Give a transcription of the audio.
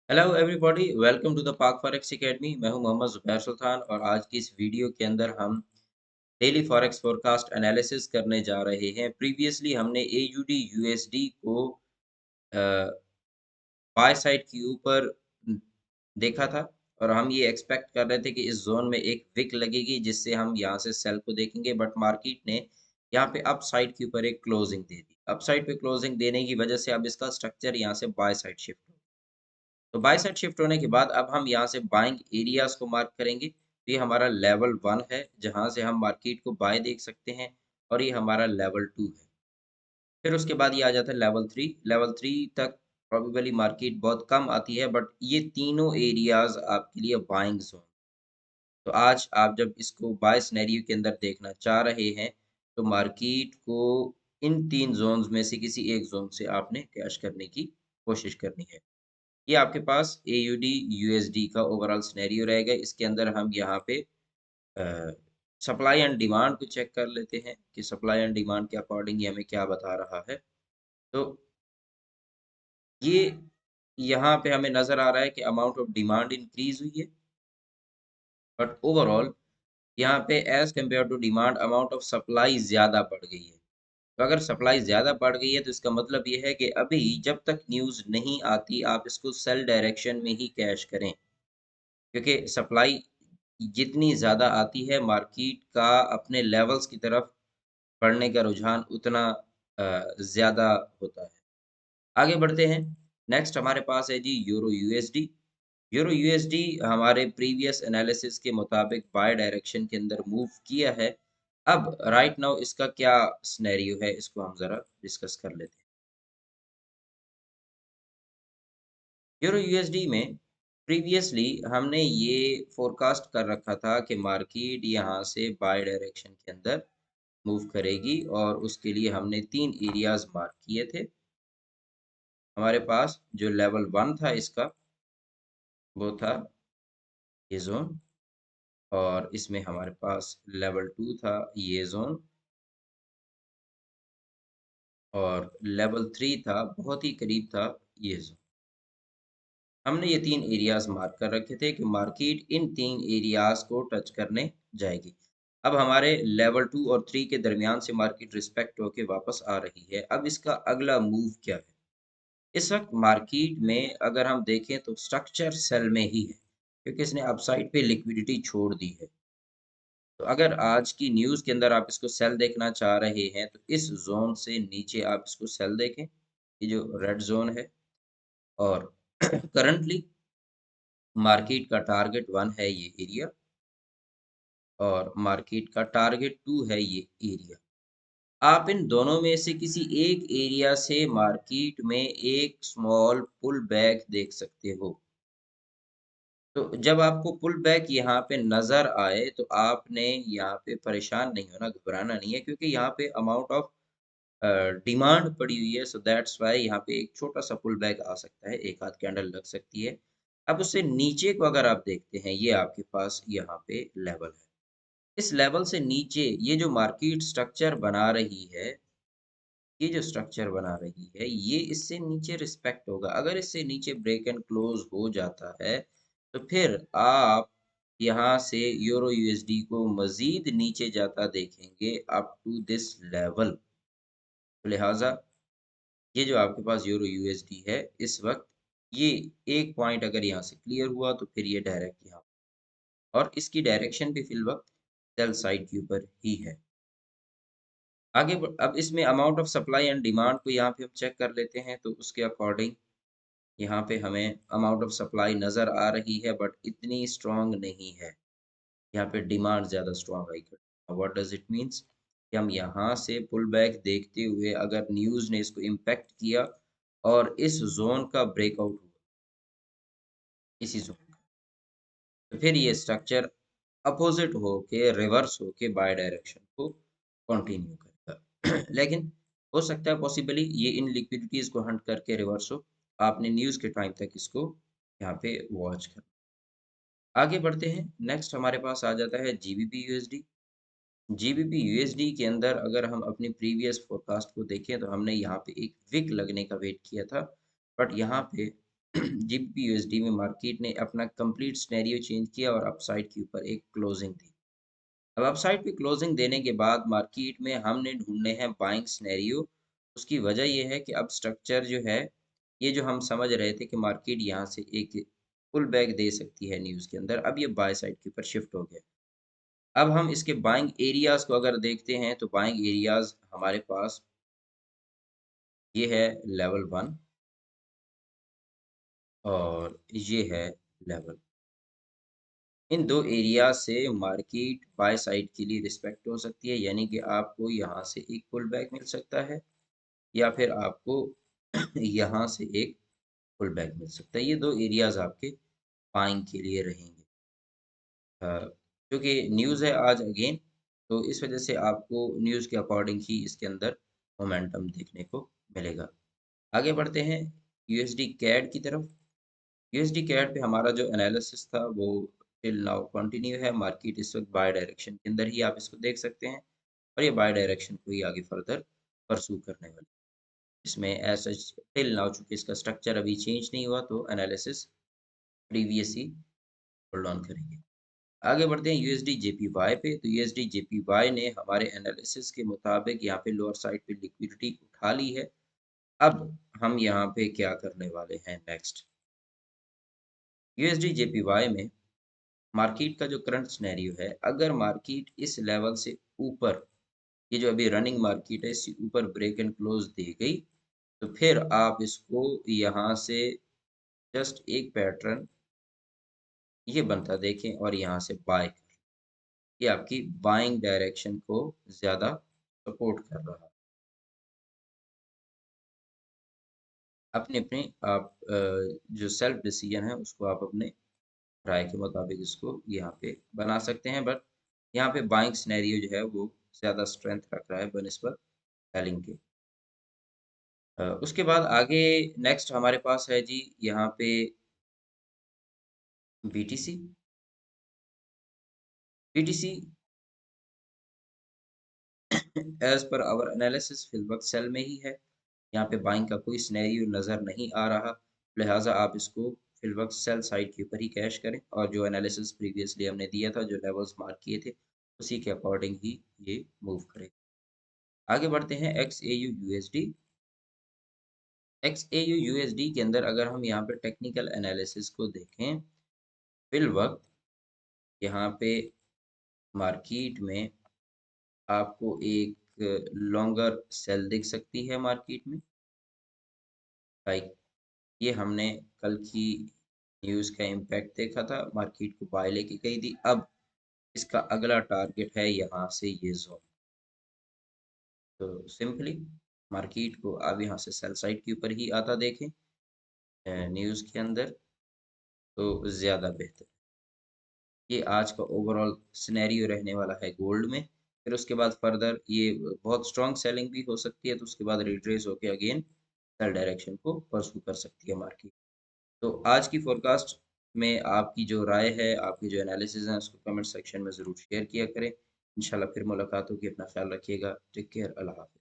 Hello everybody, welcome to the Pak forex academy. मैं हूं मोहम्मद जुबैर सुल्तान और आज की इस वीडियो के अंदर हम डेली फॉरेक्स फोरकास्ट एनालिसिस करने जा रहे हैं। प्रीवियसली हमने एयूडी यूएसडी को बाय साइड के ऊपर देखा था और हम ये एक्सपेक्ट कर रहे थे कि इस जोन में एक विक लगेगी जिससे हम यहाँ से सेल को देखेंगे, बट मार्केट ने यहाँ पे अप साइड के ऊपर एक क्लोजिंग दे दी। अप साइड पे क्लोजिंग देने की वजह से अब इसका स्ट्रक्चर यहाँ से बाय साइड शिफ्ट हो। तो बाय साइड शिफ्ट होने के बाद अब हम यहाँ से बाइंग एरियाज को मार्क करेंगे। तो ये हमारा लेवल 1 है जहाँ से हम मार्केट को बाय देख सकते हैं और ये हमारा लेवल 2 है। फिर उसके बाद ये आ जाता है लेवल 3। लेवल 3 तक प्रोबेबली मार्केट बहुत कम आती है, बट ये तीनों एरियाज आपके लिए बाइंग जोन। तो आज आप जब इसको बाय सिनेरियो के अंदर देखना चाह रहे हैं तो मार्केट को इन 3 जोन्स में से किसी एक जोन से आपने कैश करने की कोशिश करनी है। ये आपके पास एयूडी यूएसडी का ओवरऑल सिनेरियो रहेगा। इसके अंदर हम यहाँ पे सप्लाई एंड डिमांड को चेक कर लेते हैं कि सप्लाई एंड डिमांड के अकॉर्डिंग ये हमें क्या बता रहा है। तो ये यहाँ पे हमें नजर आ रहा है कि अमाउंट ऑफ डिमांड इंक्रीज हुई है, बट ओवरऑल यहाँ पे as compare to demand amount of supply ज्यादा बढ़ गई है। तो अगर सप्लाई ज़्यादा बढ़ गई है तो इसका मतलब ये है कि अभी जब तक न्यूज़ नहीं आती आप इसको सेल डायरेक्शन में ही कैश करें, क्योंकि सप्लाई जितनी ज़्यादा आती है मार्केट का अपने लेवल्स की तरफ बढ़ने का रुझान उतना ज़्यादा होता है। आगे बढ़ते हैं। नेक्स्ट हमारे पास है जी यूरो यूएसडी। यूरो यूएसडी हमारे प्रीवियस एनालिसिस के मुताबिक बाय डायरेक्शन के अंदर मूव किया है। अब राइट नाउ इसका क्या सिनेरियो है, इसको हम ज़रा डिस्कस कर लेते हैं। यूरो यूएसडी में प्रीवियसली हमने ये फोरकास्ट कर रखा था कि मार्केट यहाँ से बाय डायरेक्शन के अंदर मूव करेगी और उसके लिए हमने 3 एरियाज मार्क किए थे। हमारे पास जो लेवल 1 था इसका, वो था ये जोन, और इसमें हमारे पास लेवल 2 था ये जोन, और लेवल 3 था बहुत ही करीब था ये जोन। हमने ये 3 एरियाज मार्क कर रखे थे कि मार्केट इन 3 एरियाज को टच करने जाएगी। अब हमारे लेवल 2 और 3 के दरमियान से मार्केट रिस्पेक्ट होके वापस आ रही है। अब इसका अगला मूव क्या है? इस वक्त मार्केट में अगर हम देखें तो स्ट्रक्चर सेल में ही है, क्योंकि इसने अपसाइड पे लिक्विडिटी छोड़ दी है। तो अगर आज की न्यूज़ के अंदर आप इसको सेल देखना चाह रहे हैं तो इस जोन से नीचे आप इसको सेल देखें, ये जो रेड जोन है। और करंटली मार्केट का टारगेट 1 है ये एरिया, और मार्केट का टारगेट 2 है ये एरिया। आप इन दोनों में से किसी एक एरिया से मार्केट में एक स्मॉल पुल बैक देख सकते हो। तो जब आपको पुल बैक यहाँ पे नज़र आए तो आपने यहाँ पे परेशान नहीं होना, घबराना नहीं है, क्योंकि यहाँ पे अमाउंट ऑफ डिमांड पड़ी हुई है। सो दैट्स व्हाई यहाँ पे एक छोटा-सा पुल बैक आ सकता है, एक आध कैंडल लग सकती है। अब उससे नीचे को अगर आप देखते हैं, ये आपके पास यहाँ पे लेवल है। इस लेवल से नीचे ये जो मार्केट स्ट्रक्चर बना रही है, ये जो स्ट्रक्चर बना रही है, ये इससे नीचे रिस्पेक्ट होगा। अगर इससे नीचे ब्रेक एंड क्लोज हो जाता है, तो फिर आप यहाँ से यूरो यूएसडी को मज़ीद नीचे जाता देखेंगे अप टू दिस लेवल। तो लिहाज़ा ये जो आपके पास यूरो यूएसडी है, इस वक़्त ये एक पॉइंट अगर यहाँ से क्लियर हुआ तो फिर ये डायरेक्ट यहाँ, और इसकी डायरेक्शन भी फ़िलवक़्त सेल साइड के ऊपर ही है। आगे ब अब इसमें amount of supply and demand को यहाँ पे हम चेक कर लेते हैं, तो उसके अकॉर्डिंग यहाँ पे हमें अमाउंट ऑफ सप्लाई नज़र आ रही है, बट इतनी स्ट्रॉन्ग नहीं है। यहाँ पे डिमांड ज़्यादा strong I. What does it means? कि हम यहाँ से पुल बैक देखते हुए अगर न्यूज़ ने इसको इम्पैक्ट किया और इस ज़ोन का ब्रेकआउट हुआ, इसी ज़ोन का, तो फिर ये स्ट्रक्चर अपोज़िट होके रिवर्स होके बाय डायरेक्शन को कंटिन्यू करेगा। लेकिन हो सकता है पॉसिबली ये इन लिक्विडिटीज़ को हंट करके रिवर्स हो। आपने न्यूज़ के टाइम तक इसको यहाँ पे वॉच करना। आगे बढ़ते हैं। नेक्स्ट हमारे पास आ जाता है जीबीपी यूएसडी। जीबीपी यूएसडी के अंदर अगर हम अपनी प्रीवियस फोरकास्ट को देखें तो हमने यहाँ पे एक विक लगने का वेट किया था, बट यहाँ पे जीबीपी यूएसडी में मार्केट ने अपना कंप्लीट सिनेरियो चेंज किया और अपसाइड के ऊपर एक क्लोजिंग दी। अब अपसाइड पे क्लोजिंग देने के बाद मार्केट में हमने ढूँढने हैं बाइंग सिनेरियो। उसकी वजह ये है कि अब स्ट्रक्चर जो है, ये जो हम समझ रहे थे कि मार्केट यहाँ से एक पुल बैक दे सकती है न्यूज़ के अंदर, अब ये बाय साइड के ऊपर शिफ्ट हो गया। अब हम इसके बाइंग एरियाज़ को अगर देखते हैं तो बाइंग एरियाज़ हमारे पास ये है लेवल 1 और ये है लेवल। इन 2 एरिया से मार्केट बाय साइड के लिए रिस्पेक्ट हो सकती है, यानी कि आपको यहाँ से एक पुल बैक मिल सकता है या फिर आपको यहाँ से एक पुल बैक मिल सकता है। ये 2 एरियाज़ आपके बाइंग के लिए रहेंगे। क्योंकि न्यूज़ है आज अगेन, तो इस वजह से आपको न्यूज़ के अकॉर्डिंग ही इसके अंदर मोमेंटम देखने को मिलेगा। आगे बढ़ते हैं यूएसडी कैड की तरफ। यूएसडी कैड पे हमारा जो एनालिसिस था वो टिल नाउ कंटिन्यू है। मार्केट इस वक्त बाय डायरेक्शन के अंदर ही आप इसको देख सकते हैं और ये बाय डायरेक्शन को ही आगे फर्दर परसू करने वाली। इसमें एज सच टिल नाउ चूंकि इसका स्ट्रक्चर अभी चेंज नहीं हुआ तो analysis previous he hold on करेंगे। आगे बढ़ते हैं यूएसडी जेपीवाई पे। तो यूएसडी जेपीवाई ने हमारे एनालिसिस के मुताबिक यहाँ पे लोअर साइड पे लिक्विडिटी उठा ली है। अब हम यहाँ पे क्या करने वाले हैं नेक्स्ट। यूएसडी जेपीवाई में मार्केट का जो करंट सिनेरियो है, अगर मार्केट इस लेवल से ऊपर, ये जो अभी रनिंग मार्केट है, इससे ऊपर ब्रेक एंड क्लोज दे गई, तो फिर आप इसको यहाँ से जस्ट एक पैटर्न ये बनता देखें और यहाँ से बाय करें। ये आपकी बाइंग डायरेक्शन को ज़्यादा सपोर्ट कर रहा है। अपने-अपने आप जो सेल्फ डिसीजन है उसको आप अपने राय के मुताबिक इसको यहाँ पे बना सकते हैं, बट यहाँ पे बाइंग सिनेरियो जो है वो ज़्यादा स्ट्रेंथ रख रहा है बनिस्बत सेलिंग के। उसके बाद आगे नेक्स्ट हमारे पास है जी यहाँ पे BTC. BTC as per our analysis फिल वक़्त सेल में ही है। यहाँ पे बाइंग का कोई सिनेरियो नज़र नहीं आ रहा, लिहाज़ा आप इसको फिल वक़्त सेल साइड के ऊपर ही कैश करें और जो एनालिसिस प्रीवियसली हमने दिया था, जो लेवल्स मार्क किए थे, उसी के अकॉर्डिंग ही ये मूव करेगा। आगे बढ़ते हैं एक्सएयू यूएसडी। एक्सएयू यूएसडी के अंदर अगर हम यहाँ पे टेक्निकल एनालिसिस को देखें, फिल वक़्त यहाँ पे मार्केट में आपको एक लॉन्गर सेल दिख सकती है मार्केट में। लाइक ये हमने कल की न्यूज़ का इम्पैक्ट देखा था, मार्केट को बाय लेके गई थी। अब इसका अगला टारगेट है यहाँ से ये ज़ोन। तो सिंपली मार्केट को अब यहाँ से सेल साइड के ऊपर ही आता देखें न्यूज़ के अंदर, तो ज़्यादा बेहतर। ये आज का ओवरऑल सिनेरियो रहने वाला है गोल्ड में। फिर उसके बाद फर्दर ये बहुत स्ट्रॉन्ग सेलिंग भी हो सकती है, तो उसके बाद रिट्रेस होके अगेन सेल डायरेक्शन को परस्यू कर सकती है मार्केट। तो आज की फोरकास्ट में आपकी जो राय है, आपकी जो एनालिसिस है, उसको कमेंट सेक्शन में ज़रूर शेयर किया करें। इंशाल्लाह फिर मुलाकात होगी। अपना ख्याल रखिएगा। Take care. अल्लाह हाफ़िज़।